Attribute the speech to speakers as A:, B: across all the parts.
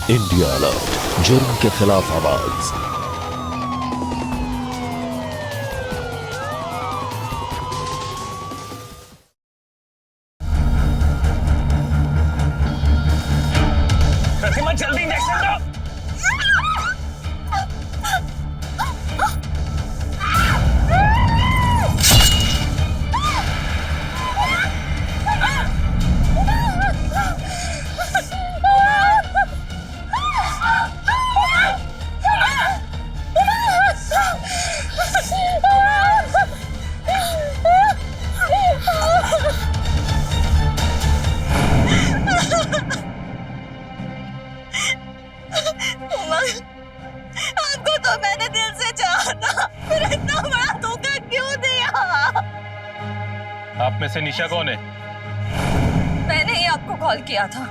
A: India alert, जुर्म के खिलाफ आवाज।
B: प्रतिमा जल्दी इंजेक्शन दो।
C: आपको तो मैंने दिल से चाहा था, फिर इतना बड़ा धोखा क्यों दिया?
B: आप में से निशा कौन है?
C: मैंने ही आपको कॉल किया था।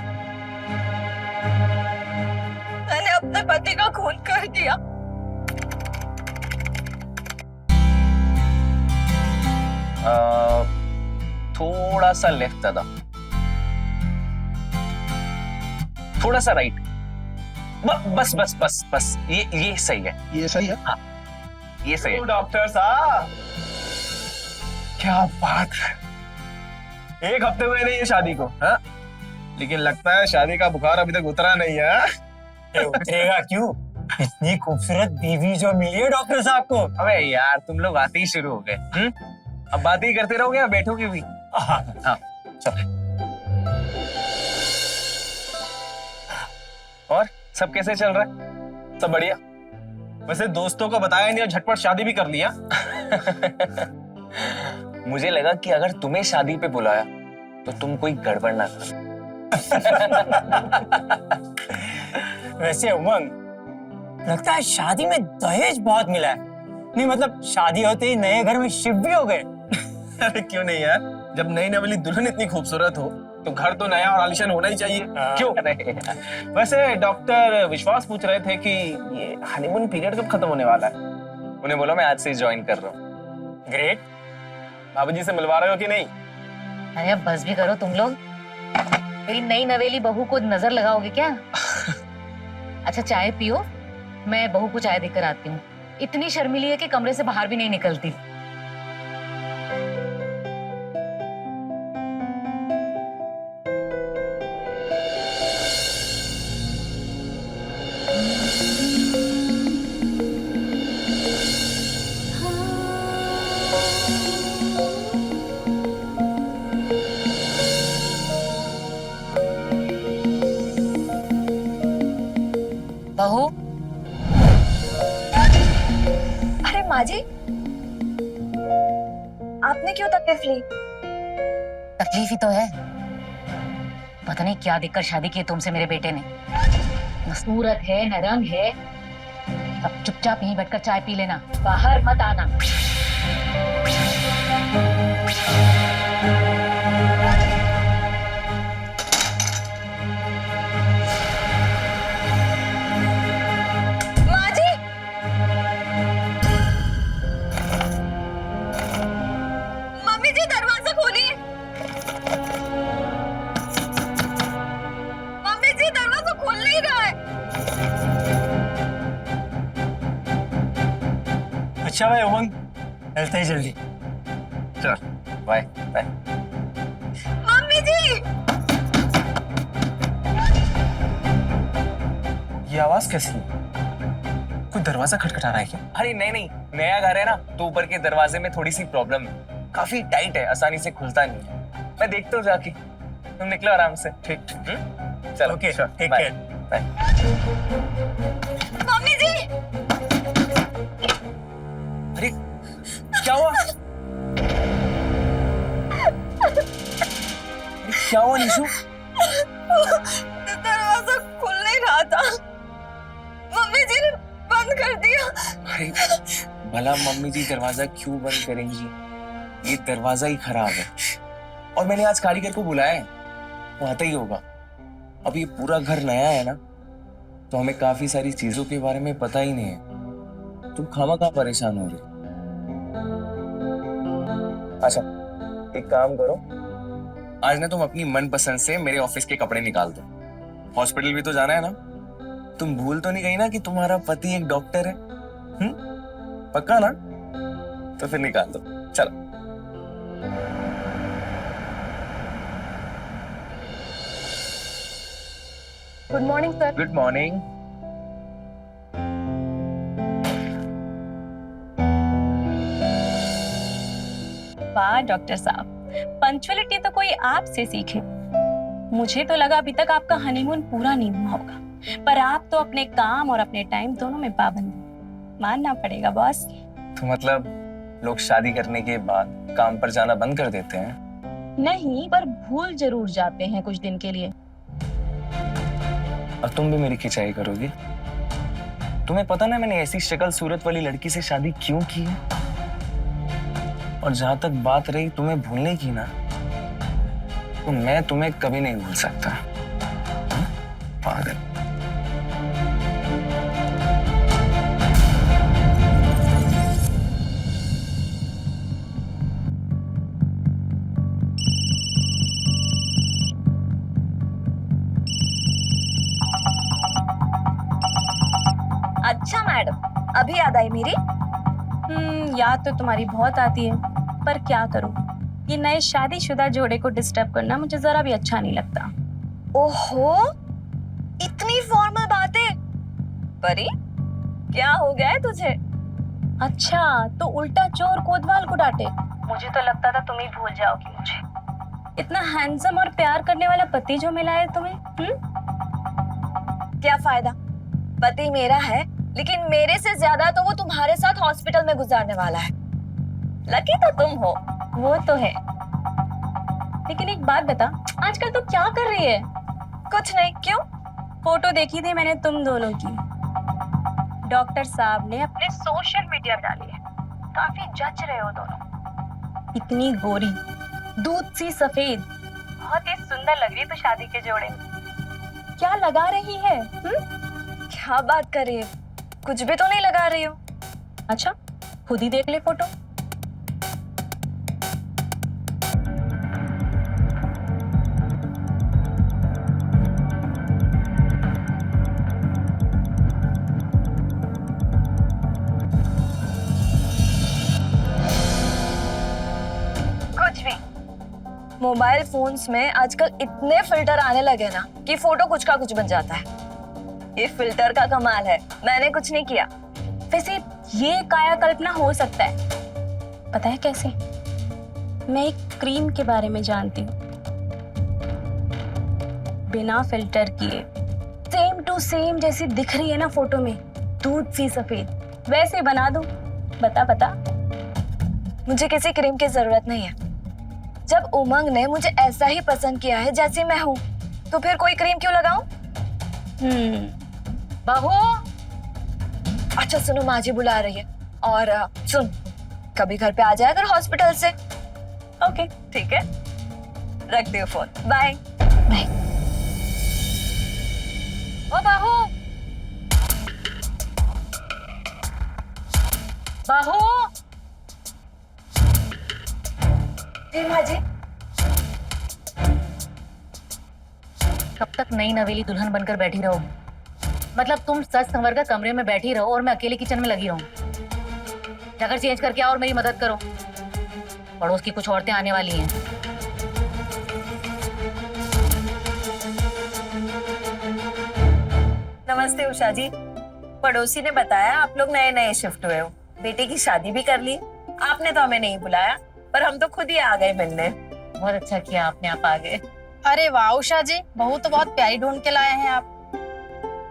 C: मैंने अपने पति का खून कर दिया।
D: थोड़ा सा लेफ्ट दादा, थोड़ा सा राइट। बस बस बस बस, ये सही है।
E: ये सही है।
D: हाँ, ये सही है।
B: डॉक्टर साहब, क्या बात है। एक हफ्ते हुए नहीं है शादी को, हाँ? लेकिन लगता है शादी का बुखार अभी तक उतरा नहीं है।
F: उतरेगा क्यों? इतनी खूबसूरत बीवी जो मिली है डॉक्टर साहब को।
D: अबे यार, तुम लोग आते ही शुरू हो गए। अब बात ही करते रहोगे या बैठोगे भी? हाँ, चलो। और सब कैसे चल रहा है?
B: सब बढ़िया। वैसे दोस्तों को बताया नहीं और झटपट शादी भी कर लिया।
D: मुझे लगा कि अगर तुम्हें शादी पे बुलाया तो तुम कोई गड़बड़ ना करो।
F: वैसे उमंग, लगता है शादी में दहेज बहुत मिला है। नहीं मतलब शादी होते ही नए घर में शिफ्ट भी हो गए।
B: अरे क्यों नहीं यार, जब नई नवेली दुल्हन इतनी खूबसूरत हो तो घर तो नया और आलीशान होना ही चाहिए। क्यों? वैसे डॉक्टर विश्वास पूछ रहे थे कि ये हनीमून पीरियड कब खत्म होने वाला है?
D: उन्हें बोलो मैं आज से ज्वाइन कर रहा हूँ।
B: ग्रेट। भाभी जी से मिलवा रहे हो कि नहीं?
G: अरे अब बस भी करो तुम लोग। मेरी नई नवेली बहू को नजर लगाओगे क्या? अच्छा चाय पियो, मैं बहू को चाय देकर आती हूँ। इतनी शर्मीली है कि कमरे से बाहर भी नहीं निकलती। बहू,
C: अरे माँ जी, आपने क्यों तकलीफ ली?
G: तकलीफ ही तो है। पता नहीं क्या देखकर शादी की तुमसे मेरे बेटे ने। न सूरत है न रंग है। अब चुपचाप यहीं बैठकर चाय पी लेना, बाहर मत आना।
C: माँ जी, मम्मी जी दरवाजा खोलिए। मम्मी जी दरवाजा खोल नहीं रहा है।
F: अच्छा भाई उमंग, चलते ही जल्दी।
D: चल, बाय बाय।
C: मम्मी जी,
B: ये आवाज कैसी है? कोई दरवाजा खटखटा रहा है क्या?
D: अरे नहीं नहीं, नया घर है ना, तो ऊपर के दरवाजे में थोड़ी सी प्रॉब्लम है। काफी टाइट है, आसानी से खुलता नहीं है। मैं देखता हूँ जाके, तुम निकलो आराम से।
B: ठीक।
D: चलो,
F: okay, take
D: bye
F: care.
D: Bye.
C: Mummy ji,
D: अरे क्या हुआ? अरे क्या हुआ निशु?
C: दरवाजा खुल नहीं रहा था। मम्मी जी ने बंद कर दिया।
D: अरे भला मम्मी जी दरवाजा क्यों बंद करेंगी? ये दरवाजा ही खराब है और मैंने आज कारीगर को बुलाया है, वो आता ही होगा। अब ये पूरा घर नया है ना, तो हमें काफी सारी चीजों के बारे में पता ही नहीं है। तुम खामखा परेशान हो रहे। अच्छा एक काम करो, आज ना तुम अपनी मनपसंद से मेरे ऑफिस के कपड़े निकाल दो। हॉस्पिटल भी तो जाना है ना, तुम भूल तो नहीं गई ना कि तुम्हारा पति एक डॉक्टर है? पक्का ना? तो फिर निकाल दो, चलो।
C: Good morning sir.
D: Good morning.
E: वाह डॉक्टर साहब, पंक्चुअलिटी तो कोई आपसे सीखे। मुझे तो लगा अभी तक आपका हनीमून पूरा नहीं हुआ होगा, पर आप तो अपने काम और अपने टाइम दोनों में पाबंद हैं। मानना पड़ेगा बॉस।
D: तो मतलब लोग शादी करने के बाद काम पर जाना बंद कर देते हैं?
E: नहीं, पर भूल जरूर जाते हैं कुछ दिन के लिए।
D: और तुम भी मेरी खिंचाई करोगी? तुम्हें पता ना मैंने ऐसी शक्ल सूरत वाली लड़की से शादी क्यों की है? और जहां तक बात रही तुम्हें भूलने की ना, तो मैं तुम्हें कभी नहीं भूल सकता। पागल।
C: अच्छा मैडम, अभी याद आई मेरी।
E: याद तो तुम्हारी बहुत आती है, पर क्या करूं, ये नए शादीशुदा जोड़े को डिस्टर्ब करना मुझे जरा भी अच्छा नहीं लगता।
C: ओहो, इतनी फॉर्मल बातें। परी, क्या हो गया है तुझे?
E: अच्छा, तो उल्टा चोर कोतवाल को डांटे। मुझे तो लगता था तुम ही भूल जाओगी मुझे। इतना हैंडसम और प्यार करने वाला पति जो मिला है तुम्हें।
C: क्या फायदा, पति मेरा है, लेकिन मेरे से ज्यादा तो वो तुम्हारे साथ हॉस्पिटल में गुजारने वाला है। लकी तो तुम हो।
E: वो तो है, लेकिन एक बात बता, आजकल तो क्या कर रही है?
C: कुछ नहीं। क्यों?
E: फोटो देखी थी मैंने तुम दोनों की, डॉक्टर साहब ने अपने सोशल मीडिया पे डाली है। काफी जच रहे हो दोनों, इतनी गोरी, दूध सी सफेद, बहुत ही सुंदर लग रही है तो शादी के जोड़े में। क्या लगा रही है?
C: क्या बात कर रही है? कुछ भी तो नहीं लगा रही हो।
E: अच्छा, खुद ही देख ले फोटो।
C: कुछ भी। मोबाइल फोन्स में आजकल इतने फिल्टर आने लगे ना कि फोटो कुछ का कुछ बन जाता है। ये फिल्टर का कमाल है, मैंने कुछ नहीं किया।
E: वैसे ये काया कल्पना हो सकता है, पता है कैसे? मैं एक क्रीम के बारे में जानती हूँ, बिना फिल्टर किए सेम टू सेम जैसी दिख रही है ना फोटो में, दूध सी सफेद, वैसे बना दूं। बता बता।
C: मुझे किसी क्रीम की जरूरत नहीं है। जब उमंग ने मुझे ऐसा ही पसंद किया है जैसी मैं हूँ, तो फिर कोई क्रीम क्यों लगाऊं?
G: बहू,
C: अच्छा सुनो, माँ जी बुला रही है। और सुन, कभी घर पे आ जाया कर हॉस्पिटल से।
E: ओके
C: ठीक है, रखती हूँ फोन। Bye
G: bye. ओ बहू, बहू,
C: जी माँ जी।
G: कब तक नई नवेली दुल्हन बनकर बैठी रहोगी? मतलब तुम सच संवर कर कमरे में बैठी रहो और मैं अकेले किचन में लगी रहूं? जगह चेंज करके आओ और मेरी मदद करो, पड़ोस की कुछ औरतें आने वाली हैं।
C: नमस्ते उषा जी। पड़ोसी ने बताया आप लोग नए नए शिफ्ट हुए हो, बेटे की शादी भी कर ली। आपने तो हमें नहीं बुलाया, पर हम तो खुद ही आ गए मिलने।
G: बहुत अच्छा किया आपने, आप आ गए।
H: अरे वाह उषा जी, बहू तो बहुत प्यारी ढूंढ के लाए हैं आप।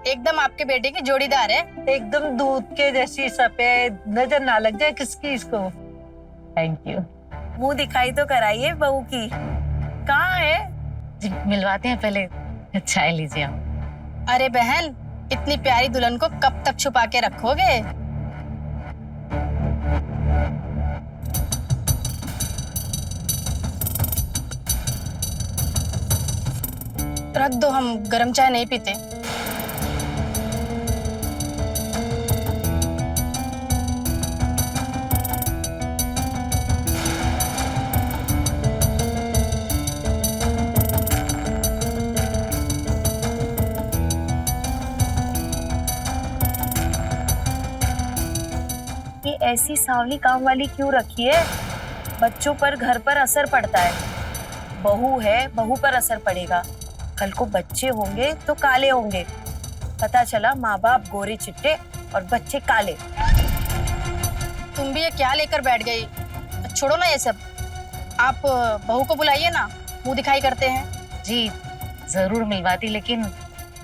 H: एकदम आपके बेटे की जोड़ीदार है।
F: एकदम दूध के जैसी सफेद, नजर ना लग जाए किसकी इसको।
G: थैंक यू
C: मुंह दिखाई तो कराइए बहू की। कहाँ है?
G: जी, मिलवाते हैं, पहले चाय लीजिए आप।
H: अरे बहन, इतनी प्यारी दुल्हन को कब तक छुपा के रखोगे? रख दो, हम गरम चाय नहीं पीते।
C: ये ऐसी सांवली काम वाली क्यों रखी है? बच्चों पर, घर पर असर पड़ता है। बहू है, बहू पर असर पड़ेगा। कल को बच्चे होंगे तो काले होंगे। पता चला माँ बाप गोरे चिट्टे और बच्चे काले।
H: तुम भी ये क्या लेकर बैठ गई? छोड़ो ना ये सब। आप बहू को बुलाइए ना, मुंह दिखाई करते हैं।
G: जी जरूर मिलवाती, लेकिन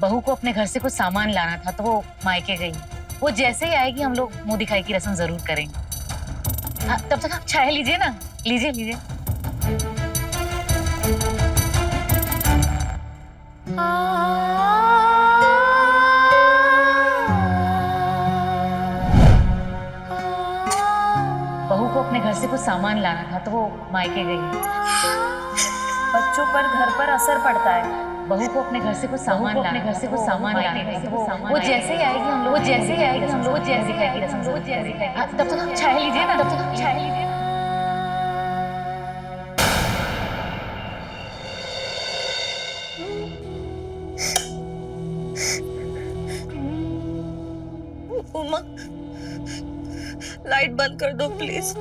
G: बहू को अपने घर से कुछ सामान लाना था तो वो मायके गई। वो जैसे ही आएगी हम लोग मुंह दिखाई की रस्म जरूर करेंगे। तब तक आप चाय लीजिए ना, लीजिए लीजिए। बहू को अपने घर से कुछ सामान लाना था तो वो मायके गई।
C: बच्चों पर, घर पर असर पड़ता है।
G: बहू को अपने घर से कुछ सामान लाना, घर से कुछ सामान लाना था तो वो जैसे ही आएगी हम लोग, वो जैसे ही आएगी हम लोग जैसे दिखाई की रस्म जरूर करेंगे। तब तक आप चाय लीजिए ना, तब तक आप चाय लीजिए ना।
C: उमा, लाइट बंद कर दो प्लीज।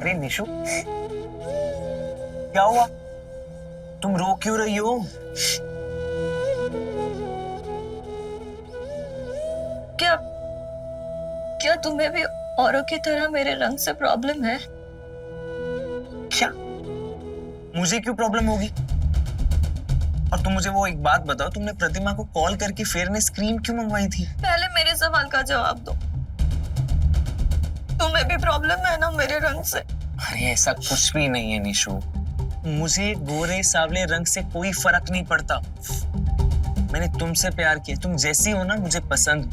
D: अरे निशु, क्या हुआ? तुम रो क्यों रही हो?
C: क्या क्या तुम्हें भी औरों की तरह मेरे रंग से प्रॉब्लम है?
D: क्या मुझे क्यों प्रॉब्लम होगी? और तुम मुझे वो एक बात बताओ, तुमने प्रतिमा को कॉल करके फेयरनेस क्रीम क्यों मंगवाई थी?
C: पहले मेरे सवाल का जवाब दो। तुम्हें भी प्रॉब्लम है ना मेरे रंग से?
D: अरे ऐसा कुछ भी नहीं है निशु। मुझे गोरे सावले रंग से कोई फर्क नहीं पड़ता। मैंने तुमसे प्यार किया, तुम जैसी हो ना मुझे पसंद।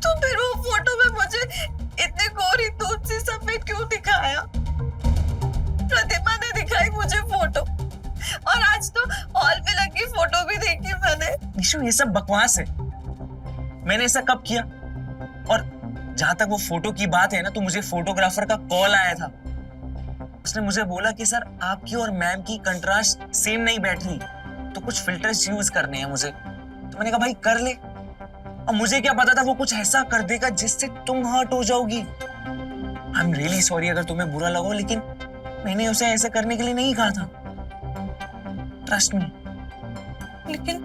C: तो फिर वो फोटो में मुझे इतनी गोरी दूध सी सफेद क्यों दिखाया? प्रतिमा ने दिखाई मुझे फोटो, और आज तो हॉल में लगी फोटो भी देखी मैंने।
D: निशु ये सब बकवास है। मैंने ऐसा कब किया? और जहां तक वो फोटो की बात है ना, तो मुझे फोटोग्राफर का कॉल आया था। उसने मुझे बोला कि सर आपकी और मैम की कंट्रास्ट सेम नहीं बैठ रही, तो कुछ फिल्टर्स यूज करने हैं मुझे। तो मैंने कहा भाई कर ले। और मुझे क्या पता था वो कुछ ऐसा कर देगा जिससे तुम हर्ट हो जाओगी। आई एम रियली सॉरी अगर तुम्हें बुरा लगा, लेकिन मैंने उसे ऐसा करने के लिए नहीं कहा था। Trust me.
C: लेकिन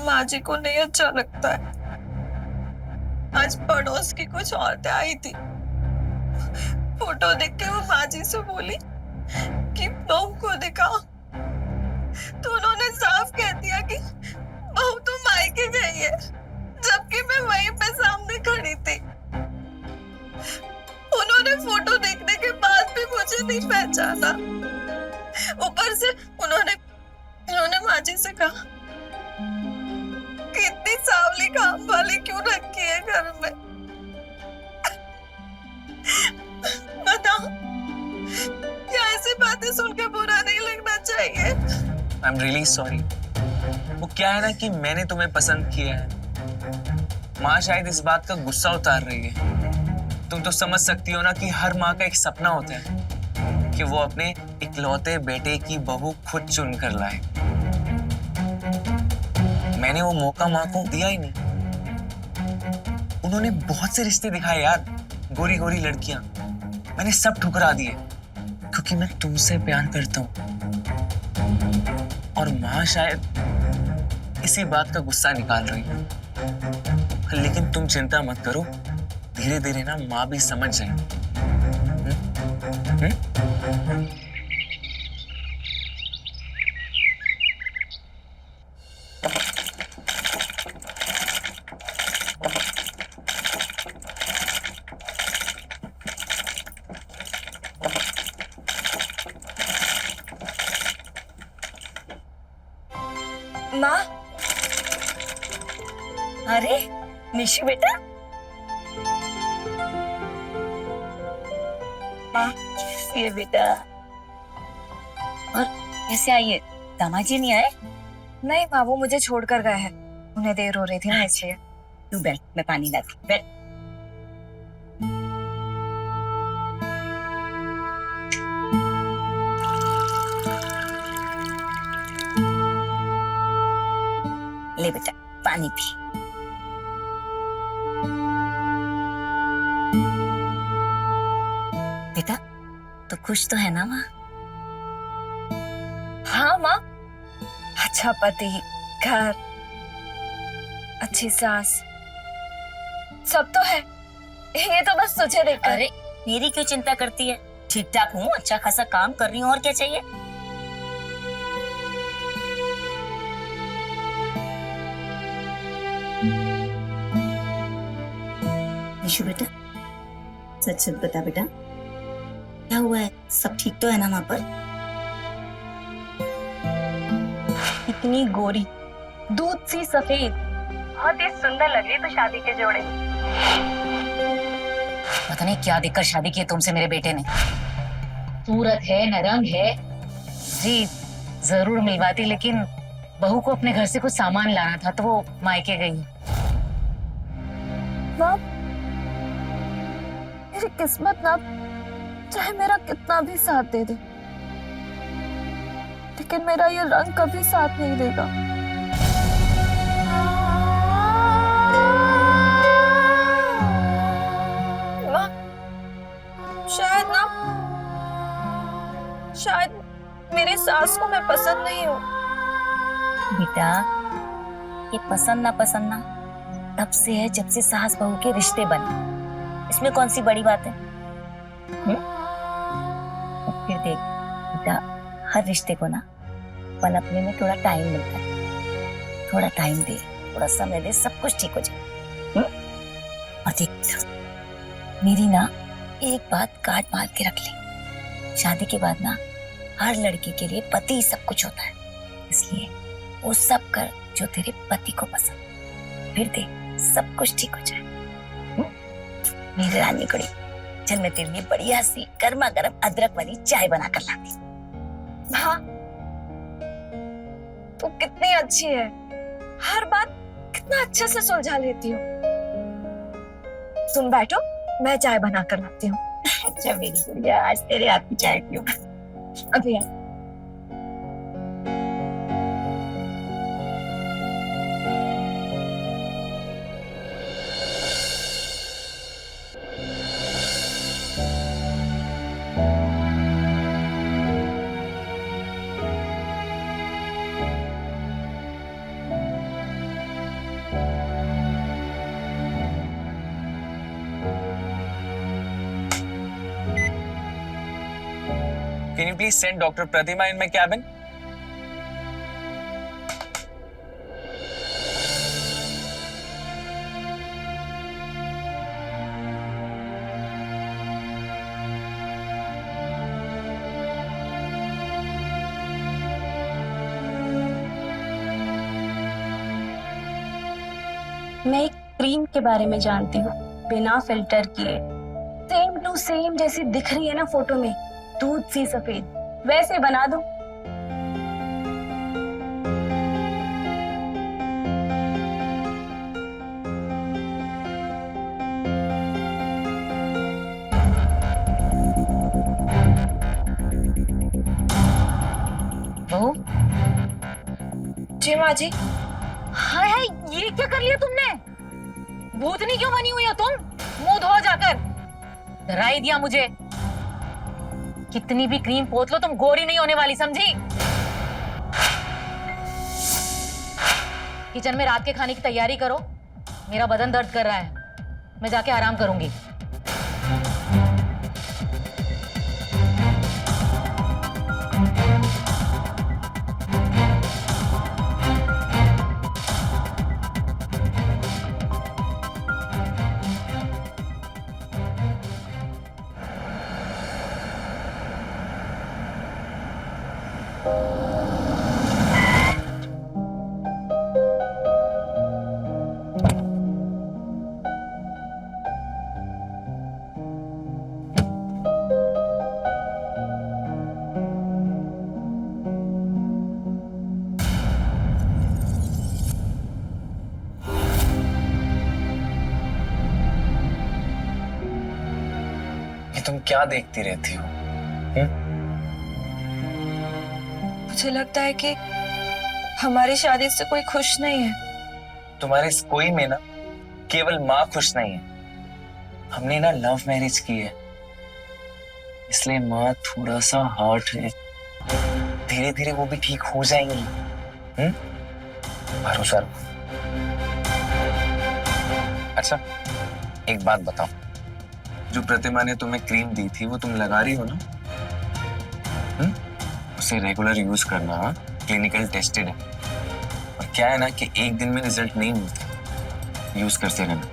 C: माँ जी को नहीं अच्छा लगता है। आज पड़ोस की कुछ औरतें आई थी, फोटो देख के वो माँ जी से बोली कि बहू को दिखाओ, तो उन्होंने साफ कह दिया कि बहू तो मायके गई है, जबकि मैं वहीं पे सामने खड़ी थी। उन्होंने फोटो देखने के बाद भी मुझे नहीं पहचाना। ऊपर से उन्होंने माँ जी से कहा कि इतनी सांवली काम वाली क्यों रखी है घर में? बताओ, क्या ऐसी बातें सुन के बुरा नहीं लगना चाहिए?
D: I am really sorry. वो क्या है ना कि मैंने तुम्हें पसंद किया है। माँ शायद इस बात का गुस्सा उतार रही है। तुम तो समझ सकती हो ना कि हर माँ का एक सपना होता है कि वो अपने इकलौते बेटे की बहू खुद चुन कर लाए। मैंने वो मौका माँ को दिया ही नहीं। उन्होंने बहुत से रिश्ते दिखाए यार, गोरी गोरी लड़कियां, मैंने सब ठुकरा दिए क्योंकि मैं तुमसे प्यार करता हूँ। और माँ शायद इसी बात का गुस्सा निकाल रही है। लेकिन तुम चिंता मत करो, धीरे धीरे ना माँ भी समझ जाएगी।
C: माँ, अरे निशु बेटा, माँ ये बेटा। और कैसे आई है? दामाद जी नहीं आए? नहीं माँ, वो मुझे छोड़कर गए हैं। उन्हें देर हो रही थी ना इसलिए।
I: तू बैठ, मैं पानी लाती। बैठ। ले बेटा पानी पी। खुश तो है ना माँ?
C: हाँ माँ, अच्छा पति, घर, अच्छी सास, सब तो है। ये तो बस तुझे देखकर।
I: अरे मेरी क्यों चिंता करती है? ठीक ठाक हूँ, अच्छा खासा काम कर रही हूँ, और क्या चाहिए? निशु बेटा, सच सच बता बेटा, क्या हुआ है? सब ठीक तो है ना वहाँ पर?
E: इतनी गोरी, दूध सी सफेद, बहुत ही सुंदर लग रही तो शादी के जोड़े में।
G: पता नहीं क्या देखकर शादी की है तुमसे मेरे बेटे ने। सूरत है न रंग है। जी जरूर मिलवाती, लेकिन बहू को अपने घर से कुछ सामान लाना था तो वो मायके गई।
C: माँ, मेरी किस्मत ना चाहे मेरा कितना भी साथ दे दे, लेकिन मेरा ये रंग कभी साथ नहीं देगा। माँ, शायद मेरी सास को मैं पसंद नहीं हूँ।
I: बेटा, ये पसंद ना तब से है जब से सास बहू के रिश्ते बने। इसमें कौन सी बड़ी बात है? और फिर देख बेटा, हर रिश्ते को ना पनपने में थोड़ा टाइम मिलता है। थोड़ा टाइम दे, थोड़ा समय दे, सब कुछ ठीक हो जाए। और देख बेटा, मेरी ना एक बात काट मार के रख ली, शादी के बाद ना हर लड़की के लिए पति सब कुछ होता है। इसलिए वो सब कर जो तेरे पति को पसंद, फिर दे सब कुछ ठीक हो जाए। मेरी रानी कुड़ी, चल मैं तेरे लिए बढ़िया सी गर्मा गर्म अदरक वाली चाय बना कर लाती।
C: हाँ, तू कितनी अच्छी है, हर बात कितना अच्छे से सुलझा लेती हो। तुम बैठो, मैं चाय बना कर लाती हूँ।
I: अच्छा मेरी गुड़िया, आज तेरे हाथ की चाय पीऊं।
C: अभी आ।
D: Can you please send Dr. Pratima in my cabin?
E: मैं एक क्रीम के बारे में जानती हूँ, बिना फिल्टर किए, सेम टू सेम जैसी दिख रही है ना फोटो में, दूध सी सफेद, वैसे बना दूं।
G: बहू,
C: जी माँ जी।
G: हाय हाय, ये क्या कर लिया तुमने? भूतनी क्यों बनी हुई हो तुम? मुंह धो जाकर। डरा ही दिया मुझे। कितनी भी क्रीम पोत लो, तुम गोरी नहीं होने वाली, समझी? किचन में रात के खाने की तैयारी करो। मेरा बदन दर्द कर रहा है, मैं जाके आराम करूंगी।
D: तुम क्या देखती रहती हो?
C: मुझे लगता है कि हमारी शादी से कोई खुश नहीं है।
D: तुम्हारे इस कोई में ना केवल माँ खुश नहीं है। हमने ना लव मैरिज की है, इसलिए माँ थोड़ा सा हर्ट है, धीरे धीरे वो भी ठीक हो जाएंगी। भरोसा रखो। अच्छा एक बात बताओ, जो प्रतिमा ने तुम्हें क्रीम दी थी वो तुम लगा रही हो ना? उसे रेगुलर यूज करना, क्लिनिकल टेस्टेड है। और क्या है ना कि एक दिन में रिजल्ट नहीं मिलता, यूज करते रहना।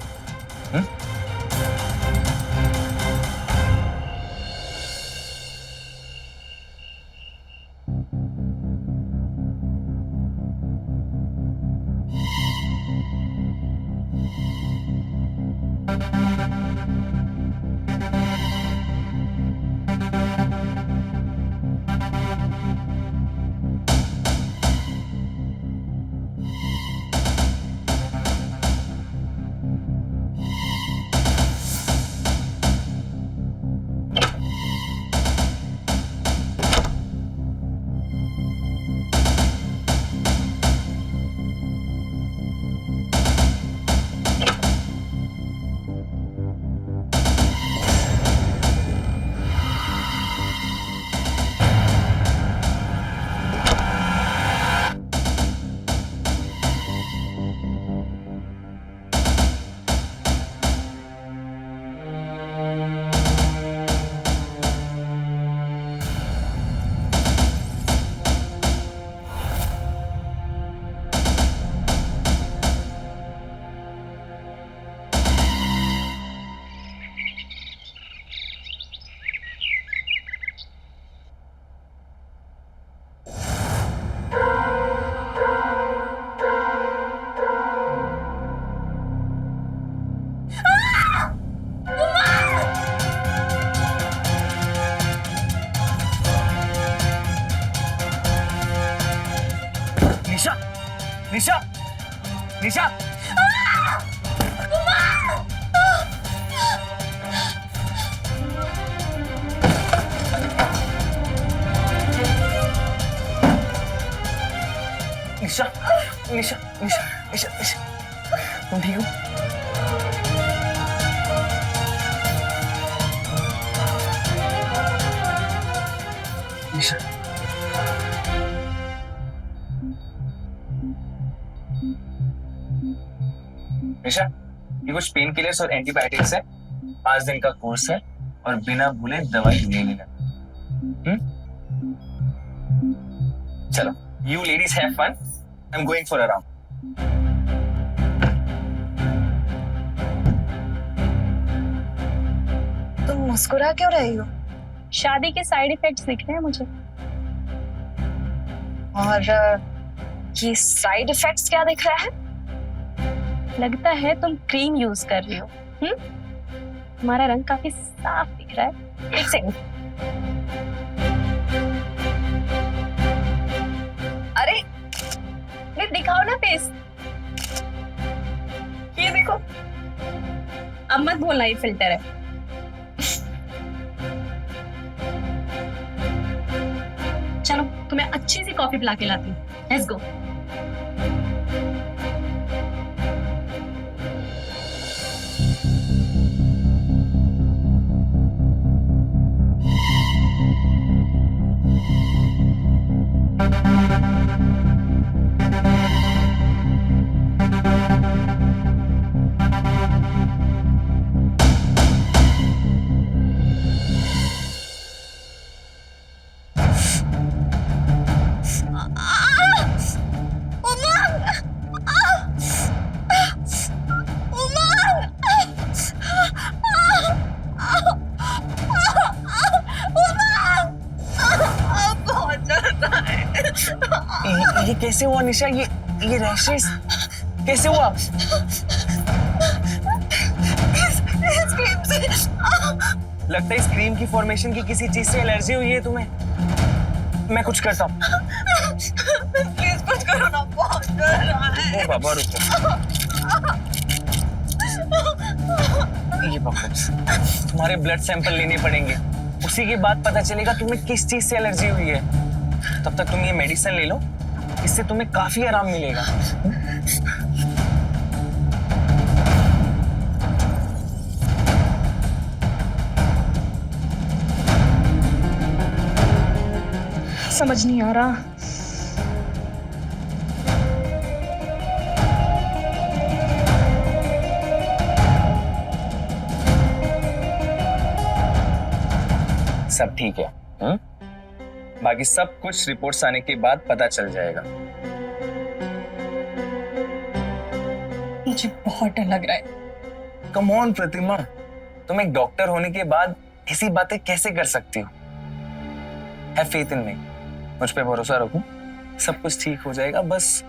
D: निशा, निशा, निशा। निशा, निशा, निशा, निशा, निशा, तुम ठीक हो? निशा, निशा, ये कुछ पेन किलर्स और एंटीबायोटिक्स है, 5 दिन का कोर्स है और बिना भूले दवाई ले लेना। चलो, you ladies have fun. I'm going for a round.
C: तुम मुस्कुरा क्यों रही हो?
E: शादी के साइड इफेक्ट्स दिख रहे हैं मुझे।
C: और ये साइड इफेक्ट्स क्या दिख रहा है?
E: लगता है तुम क्रीम यूज कर रही हो। तुम्हारा रंग काफी साफ दिख रहा है। एक सेकंड।
C: अरे
E: दिखाओ ना फेस। ये देखो। अब मत बोलना ये फिल्टर है। चलो तुम्हें अच्छी सी कॉफी पिला के लाती हूँ। Let's go.
D: ये कैसे हुआ निशा? ये रैशेस कैसे हुआ? लगता है इस क्रीम की फॉर्मेशन की किसी चीज से एलर्जी हुई है तुम्हें। मैं कुछ करता हूँ।
C: प्लीज कुछ करो ना, बहुत डर रहा है।
D: ओ बाबा रुको। ये पकड़ो, तुम्हारे ब्लड सैंपल लेने पड़ेंगे, उसी के बाद पता चलेगा तुम्हें किस चीज से एलर्जी हुई है। तब तक तुम ये मेडिसिन ले लो, इससे तुम्हें काफी आराम मिलेगा।
E: समझ नहीं आ रहा।
D: सब ठीक है। बाकी सब कुछ रिपोर्ट्स आने के बाद पता चल जाएगा।
E: मुझे बहुत डर लग रहा है।
D: कम ऑन प्रतिमा, तुम एक डॉक्टर होने के बाद ऐसी बातें कैसे कर सकती हो? हैव फेथ इन मी, मुझ पे भरोसा रखो, सब कुछ ठीक हो जाएगा, बस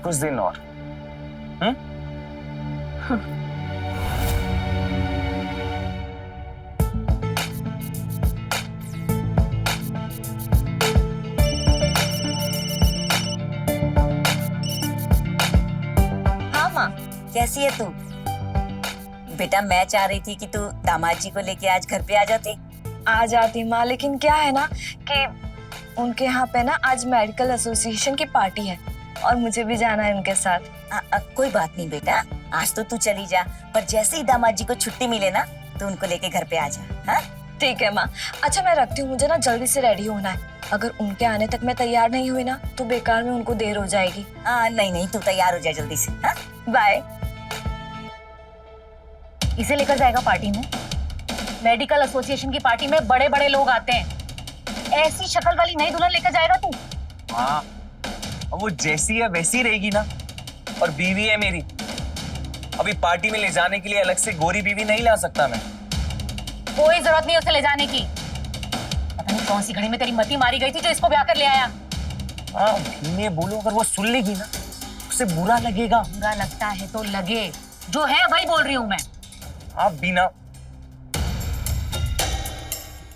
D: कुछ दिन और।
I: हाँ माँ, कैसी है तू? बेटा मैं चाह रही थी कि तू दामाद जी को लेके आज घर पे आ जाती।
C: आ जाती माँ, लेकिन क्या है ना कि उनके यहाँ पे ना आज मेडिकल एसोसिएशन की पार्टी है और मुझे भी जाना है उनके साथ।
I: कोई बात नहीं बेटा, आज तो तू चली जा, पर जैसे ही दामाद जी को छुट्टी मिले ना तो उनको लेके घर पे आ जा। हाँ
C: ठीक है माँ। अच्छा मैं रखती हूँ, मुझे ना जल्दी से रेडी होना है। अगर उनके आने तक मैं तैयार नहीं हुई ना तो बेकार में उनको देर हो जाएगी।
I: नहीं नहीं, तू तैयार हो जाए जल्दी से। हाँ
C: बाय।
G: इसे लेकर जाएगा पार्टी में? मेडिकल एसोसिएशन की पार्टी में बड़े बड़े लोग आते हैं, ऐसी शक्ल वाली नई दुल्हन लेकर जाएगा तू?
D: हाँ, और वो जैसी है वैसी रहेगी ना, और बीवी है मेरी। अभी पार्टी में ले जाने के लिए अलग से गोरी बीवी नहीं ला सकता मैं।
G: कोई जरूरत नहीं उसे ले जाने की। पता नहीं कौन सी घड़ी में तेरी मती मारी गई थी जो इसको ब्याह कर ले आया।
D: हाँ, धीमे बोलो, अगर वो सुन लेगी ना उसे बुरा लगेगा।
G: बुरा लगता है तो लगे, जो है वही बोल रही हूँ मैं।
D: आप भी ना।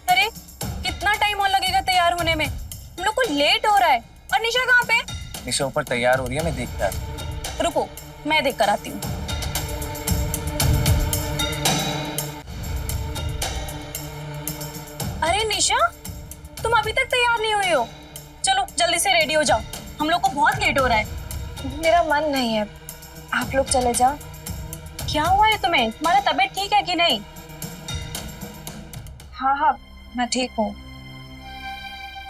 E: अरे कितना टाइम और लगेगा तैयार होने में? हम लोग को लेट हो रहा है। और निशा कहाँ पे?
D: निशा ऊपर तैयार हो रही है, मैं देखता हूँ।
E: रुको, मैं देख कर आती हूँ। अरे निशा, तुम अभी तक तैयार नहीं हुई हो? चलो जल्दी से रेडी हो जाओ, हम लोग को बहुत लेट हो रहा है।
C: मेरा मन नहीं है, आप लोग चले जाओ।
E: क्या हुआ है तुम्हें? तुम्हारा तबीयत ठीक है कि नहीं?
C: हाँ मैं ठीक हूँ।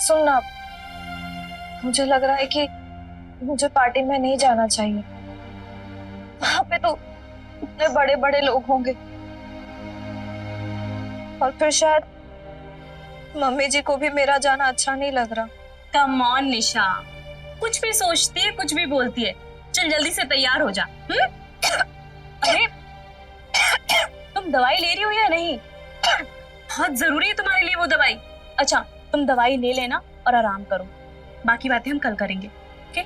C: सुन ना, मुझे लग रहा है कि मुझे पार्टी में नहीं जाना चाहिए। वहां पे तो इतने बड़े बड़े लोग होंगे और फिर शायद मम्मी जी को भी मेरा जाना अच्छा नहीं लग रहा।
E: कम ऑन निशा, कुछ भी सोचती है, कुछ भी बोलती है। चल जल्दी से तैयार हो जा। अरे तुम दवाई ले रही हो या नहीं? बहुत जरूरी है तुम्हारे लिए वो दवाई। अच्छा तुम दवाई ले लेना और आराम करो, बाकी बातें हम कल करेंगे। Okay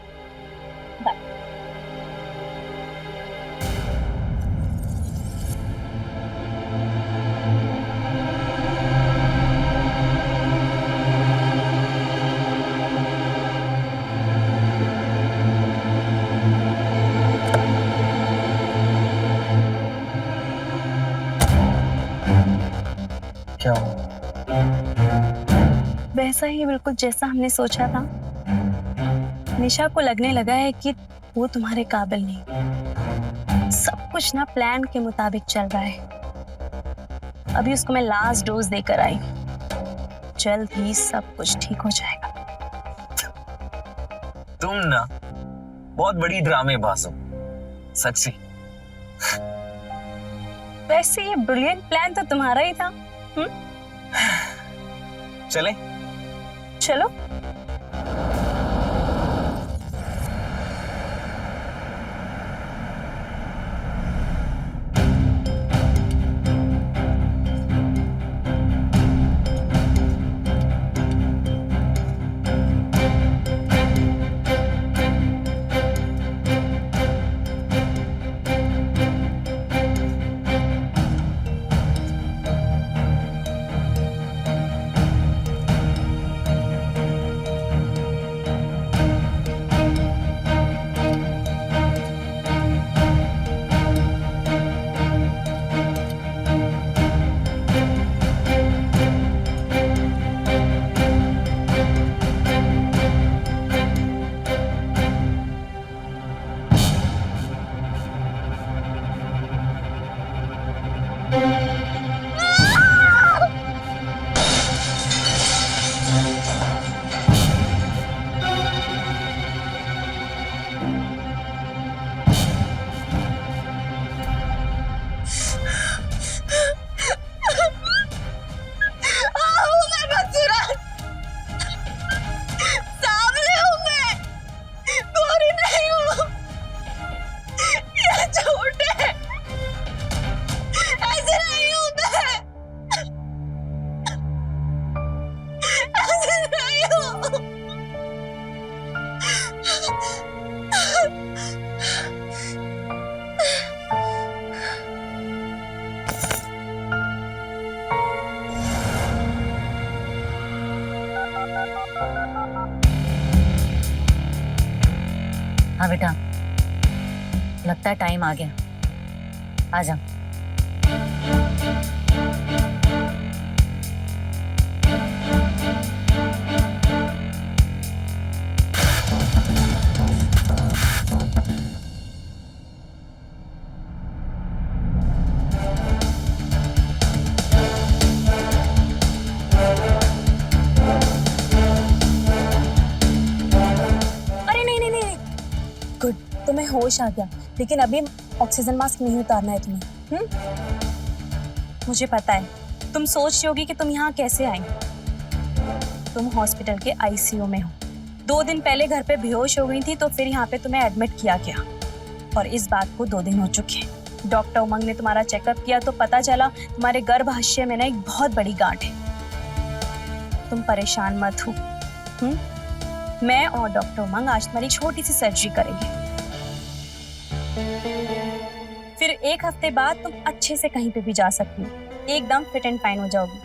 E: bye.
D: क्या हुआ?
E: वैसा ही बिल्कुल जैसा हमने सोचा था। निशा को लगने लगा है कि वो तुम्हारे काबिल नहीं। सब कुछ ना प्लान के मुताबिक चल रहा है। अभी उसको मैं लास्ट डोज देकर आई, जल्द ही सब कुछ ठीक हो जाएगा।
D: तुम ना बहुत बड़ी ड्रामेबाज हो, सच्ची।
E: वैसे ये ब्रिलियंट प्लान तो तुम्हारा ही था।
D: चले?
E: चलो।
I: बेटा, लगता है टाइम आ गया, आ जा।
E: अरे नहीं नहीं नहीं, गुड, तुम्हें होश आ गया, लेकिन अभी ऑक्सीजन मास्क नहीं उतारना है तुम्हें। मुझे पता है तुम सोच रही होगी कि तुम यहाँ कैसे आई। तुम हॉस्पिटल के आईसीयू में हो। 2 दिन पहले घर पे बेहोश हो गई थी, तो फिर यहाँ पे तुम्हें एडमिट किया गया, और इस बात को 2 दिन हो चुके हैं। डॉक्टर उमंग ने तुम्हारा चेकअप किया तो पता चला तुम्हारे गर्भाशय में ना एक बहुत बड़ी गांठ है। तुम परेशान मत हो, मैं और डॉक्टर उमंग आज तुम्हारी छोटी सी सर्जरी करेंगे। फिर 1 हफ्ते बाद तुम अच्छे से कहीं पे भी जा सकती हो, एकदम फिट एंड फाइन हो जाओगी।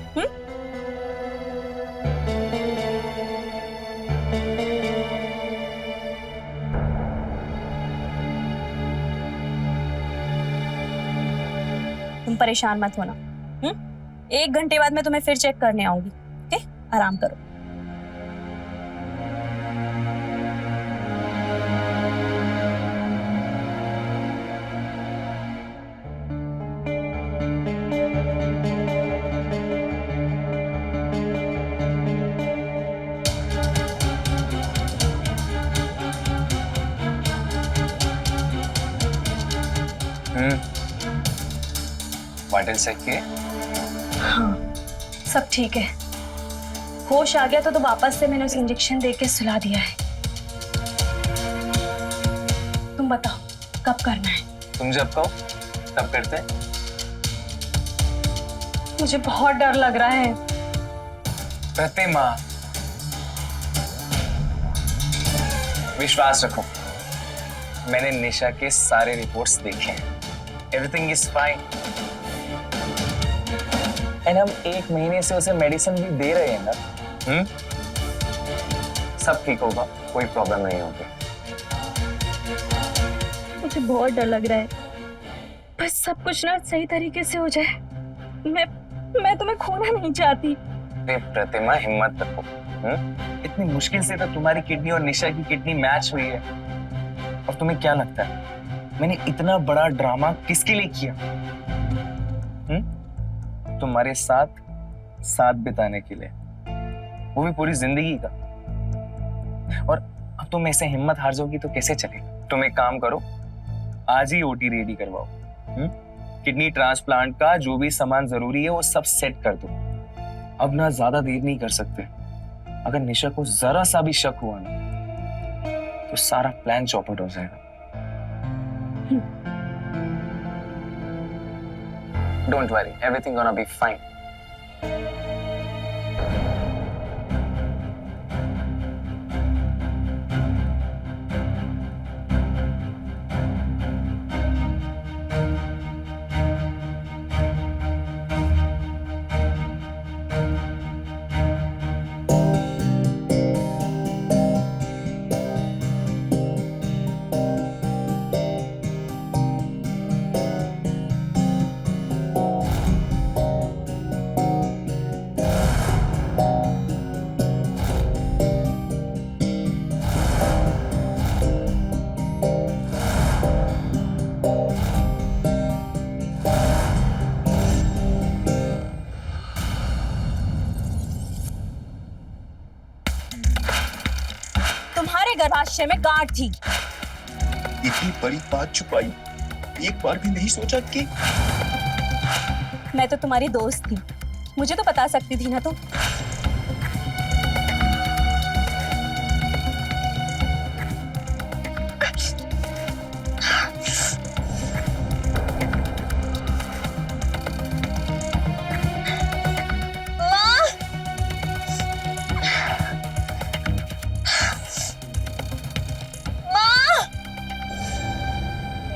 E: तुम परेशान मत होना। 1 घंटे बाद मैं तुम्हें फिर चेक करने आऊंगी। ओके, आराम करो।
D: वाइटल चेक किए?
E: हाँ, सब ठीक है। होश आ गया तो वापस से मैंने उसे इंजेक्शन दे के सुला दिया है। तुम बताओ कब करना है?
D: तुम जब कहो तब करते हैं।
E: मुझे बहुत डर लग रहा है।
D: प्रतिमा, विश्वास रखो, मैंने निशा के सारे रिपोर्ट्स देखे हैं। Everything is fine. एंड हम 1 महीने से उसे मेडिसिन भी दे रहे हैं ना। सब ठीक होगा, कोई प्रॉब्लम नहीं होगी।
E: मुझे बहुत डर लग रहा है, बस सब कुछ ना सही तरीके से हो जाए। मैं तुम्हें खोना नहीं चाहती।
D: अरे प्रतिमा, हिम्मत रखो। इतनी मुश्किल से तो तुम्हारी किडनी और निशा की किडनी मैच हुई है। और तुम्हें क्या लगता है मैंने इतना बड़ा ड्रामा किसके लिए किया? तुम्हारे साथ बिताने के लिए, वो भी पूरी जिंदगी का। और अब तुम ऐसे हिम्मत हार जाओगी तो कैसे चलेगा? तुम एक काम करो, आज ही ओटी रेडी करवाओ। किडनी ट्रांसप्लांट का जो भी सामान जरूरी है वो सब सेट कर दो। अब ना ज्यादा देर नहीं कर सकते। अगर निशा को जरा सा भी शक हुआ ना तो सारा प्लान चौपट हो जाएगा। Don't worry, everything gonna be fine.
E: तुम्हारे गर्भाशय में गांठ थी।
A: इतनी बड़ी बात छुपाई, एक बार भी नहीं सोचा कि
E: मैं तो तुम्हारी दोस्त थी, मुझे तो बता सकती थी ना तुम।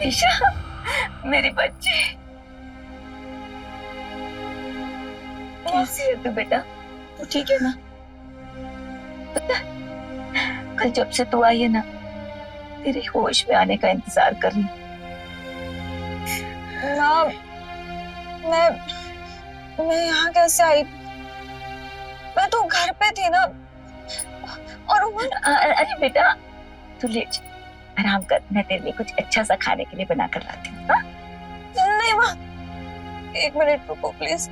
C: निशा, मेरी बच्ची, कैसी है तू बेटा? तू ठीक है ना? पता है, कल जब से तू आई है ना,
I: तेरे होश में आने का इंतजार कर रही हूँ।
C: माँ, मैं यहाँ कैसे आई? मैं तो घर पे थी ना। और उमंग,
I: अरे बेटा तू ले जा, आराम कर, मैं तेरे लिए कुछ अच्छा सा खाने के लिए बना कर लाती हूँ। हाँ?
C: नहीं माँ, 1 मिनट रुको प्लीज।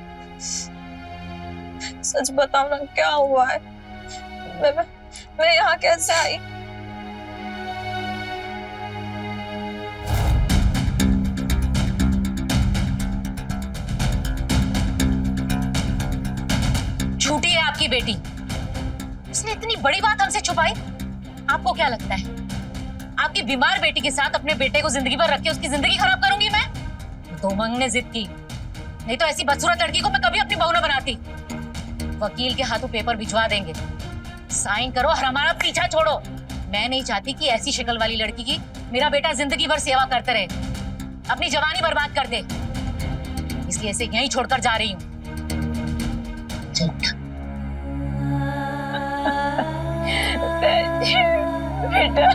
C: सच बताओ ना, क्या हुआ है? मैं यहाँ कैसे आई?
G: झूठी है आपकी बेटी। उसने इतनी बड़ी बात हमसे छुपाई। आपको क्या लगता है आपकी बीमार बेटी के साथ अपने बेटे को जिंदगी भर रख के उसकी जिंदगी खराब करूंगी मैं? तो उमंग ने जिद की, नहीं तो ऐसी बदसूरत लड़की को मैं कभी अपनी बहू न बनाती। वकील के हाथों पेपर भिजवा देंगे, साइन करो और हमारा पीछा छोड़ो। मैं नहीं चाहती कि ऐसी शक्ल वाली लड़की की मेरा बेटा जिंदगी भर सेवा करते रहे, अपनी जवानी बर्बाद कर दे। इसलिए इसे यहीं छोड़कर जा रही हूँ।
I: बेटा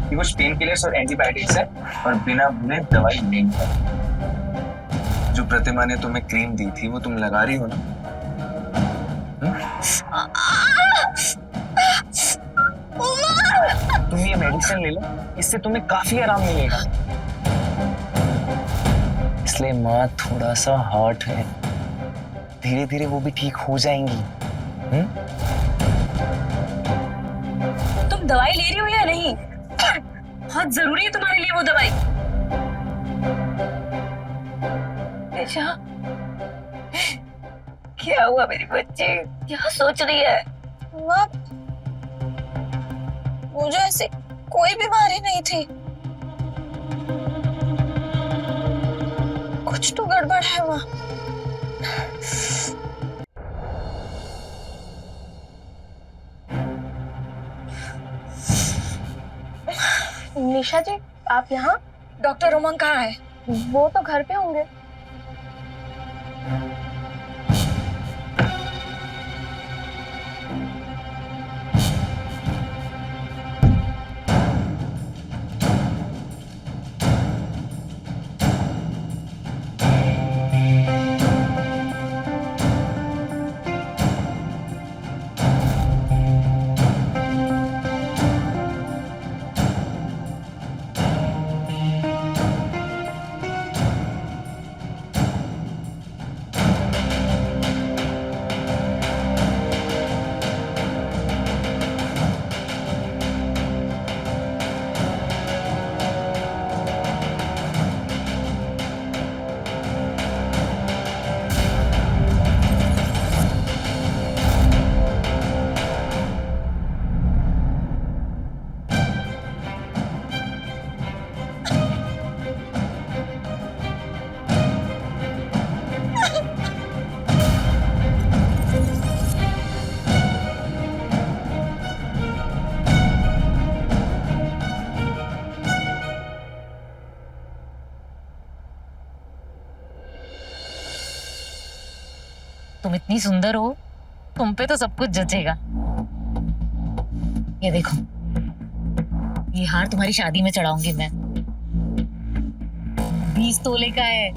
D: ये कुछ पेन किलर्स और एंटीबायोटिक्स है और बिना भुने दवाई नहीं है। जो प्रतिमा ने तुम्हें क्रीम दी थी वो तुम लगा रही हो ना? तुम ये मेडिसिन ले लो, इससे तुम्हें काफी आराम मिलेगा। इसलिए माँ थोड़ा सा हर्ट है, धीरे धीरे वो भी ठीक हो जाएंगी।
E: तुम दवाई ले रही हो या नहीं? बहुत जरूरी है तुम्हारे लिए वो दवाई।
I: बेटा क्या हुआ मेरी बच्ची, क्या सोच रही है?
C: माँ, मुझे ऐसी कोई बीमारी नहीं थी। कुछ तो गड़बड़ है माँ।
E: निशा जी, आप यहाँ?
C: डॉक्टर उमंग कहाँ है?
E: वो तो घर पे होंगे।
G: तुम इतनी सुंदर हो, तुम पे तो सब कुछ जचेगा। ये देखो, ये हार तुम्हारी शादी में चढ़ाऊंगी मैं। 20 तोले का है।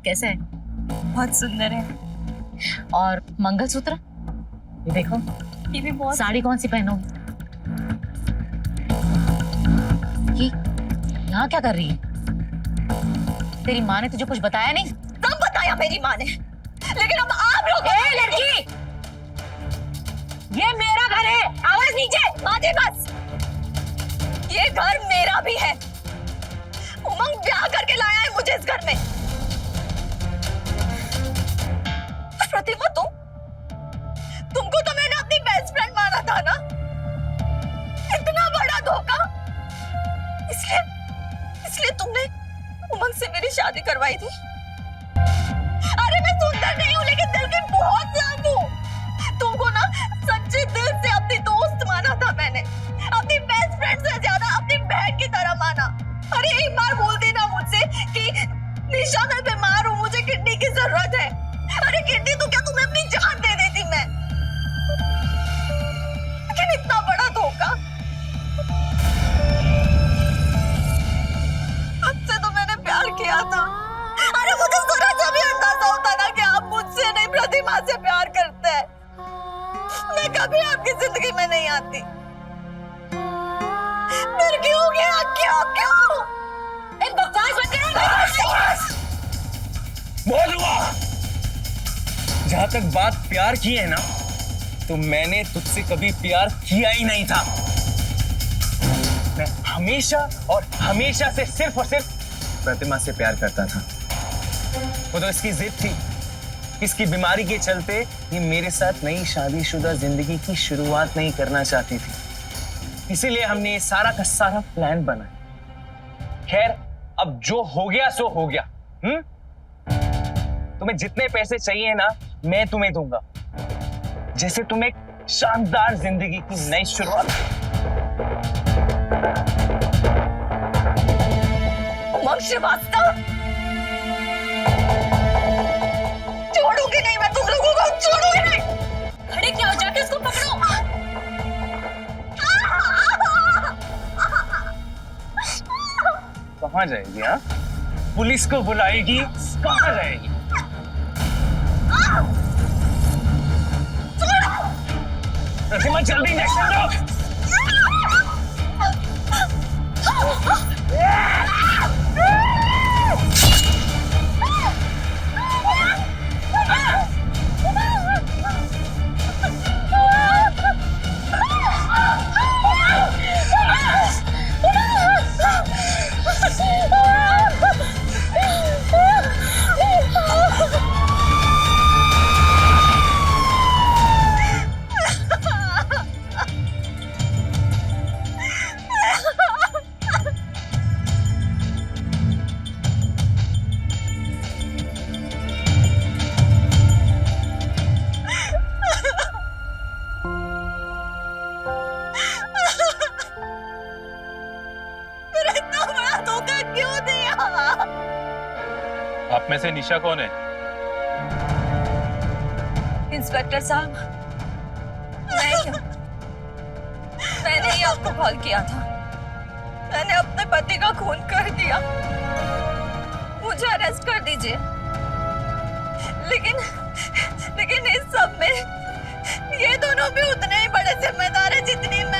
G: कैसा है?
E: बहुत सुंदर है।
G: और मंगलसूत्र ये देखो।
E: ये भी बहुत।
G: साड़ी कौन सी पहनोगी? ये यहाँ क्या कर रही है? तेरी माँ ने तुझे कुछ बताया नहीं?
C: सब बताया मेरी माँ ने, लेकिन अब आप लोग।
G: लड़की, ये मेरा घर है, आवाज नीचे।
C: माँ जी बस, ये घर मेरा भी है। उमंग ब्याह करके लाया है मुझे इस घर में। प्रतिमा, तुमको तो मैंने अपनी बेस्ट फ्रेंड माना था ना? इतना बड़ा धोखा। इसलिए तुमने उमंग से मेरी शादी करवाई थी। अरे मैं सुंदर नहीं हूँ, लेकिन दिल की बहुत साफ हूँ। तुमको ना सच्चे दिल से अपने की जरूरत है? अरे कीर्ति, तो क्या तुम्हें अपनी जान दे देती मैं? लेकिन इतना बड़ा धोखा। आपसे तो मैंने प्यार किया था। अरे मुझे जरा सा भी अंदाजा होता ना कि आप मुझसे नहीं प्रतिमा से प्यार करते हैं, मैं कभी आपकी जिंदगी में नहीं आती। फिर क्यों गया? क्यों क्यों? एक बकवास बन गया।
D: बहुत हुआ। जहां तक बात प्यार की है ना, तो मैंने तुझसे कभी प्यार किया ही नहीं था। मैं हमेशा और हमेशा से सिर्फ और सिर्फ प्रतिमा से प्यार करता था। वो तो इसकी जिद थी, इसकी बीमारी के चलते ये मेरे साथ नई शादीशुदा जिंदगी की शुरुआत नहीं करना चाहती थी। इसीलिए हमने ये सारा का सारा प्लान बनाया। खैर, अब जो हो गया सो हो गया। तुम्हें जितने पैसे चाहिए ना, मैं तुम्हें दूंगा, जैसे तुम एक शानदार जिंदगी की नई शुरुआत।
C: उमंग श्रीवास्तव, छोड़ूंगी नहीं मैं तुम लोगों को, छोड़ूंगी नहीं।
E: खड़े क्या हो, जाके उसको पकड़ो।
D: कहाँ जाएगी? हाँ, पुलिस को बुलाएगी? कहाँ जाएगी? प्रतिमा, जल्दी इंजेक्शन दो।
J: आप में से निशा कौन है?
C: इंस्पेक्टर साहब, मैं ही हूं। मैंने ही आपको कॉल किया था। मैंने अपने पति का खून कर दिया, मुझे अरेस्ट कर दीजिए। लेकिन इस सब में ये दोनों भी उतने ही बड़े जिम्मेदार हैं जितनी मैं।